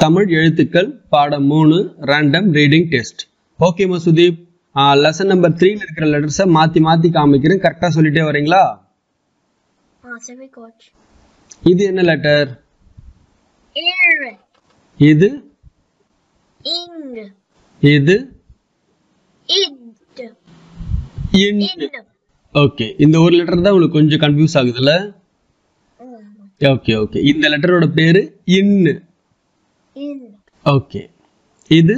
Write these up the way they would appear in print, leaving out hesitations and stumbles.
தமிழ் எழுத்துக்கள் பாடம் 3 random reading test. Okay Sudeep, lesson number 3 ல இருக்கிற லெட்டர்ஸை மாத்தி காமிக்கிறேன், கரெக்டா சொல்லிட்டே வரீங்களா? சரி கோச். இது என்ன லெட்டர்? இர். இது இங். இது இட். இன். ஓகே, இந்த ஒரு லெட்டர் தான் உங்களுக்கு கொஞ்சம் கன்ஃபியூஸ் ஆகுதுல்ல? ஓகே ஓகே, இந்த லெட்டரோட பேரு இன். இன். ஓகே, இது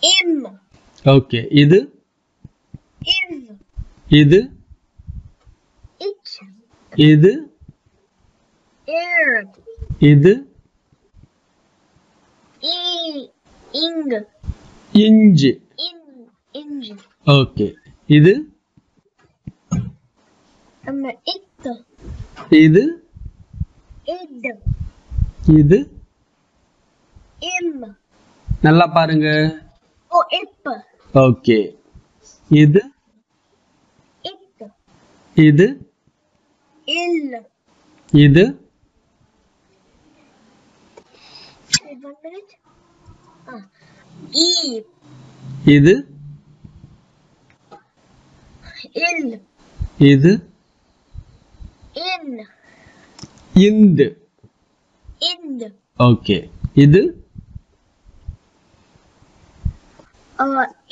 இம். ஓகே, இது இவ். இது இச். இது இர். இது இ. இங். இஞ்ச். இன். இஞ்ச். ஓகே, இது இத். இது இட். இது இம். நல்லா பாருங்க. ஓ இப். ஓகே, இது இத். இது இல். இது 1 minute. இ. இது இல். இது இன். இந்து. இண்ட். ஓகே, இது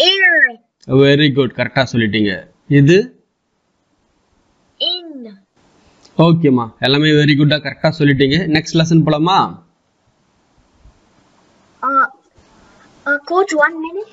இர். வெரி குட், கரெக்டா சொல்லிட்டீங்க. இது இன். ஓகேமா, எல்லாமே வெரி குட்டா கரெக்டா சொல்லிட்டீங்க. நெக்ஸ்ட் லெசன் போலாமா? Coach, 1 minute.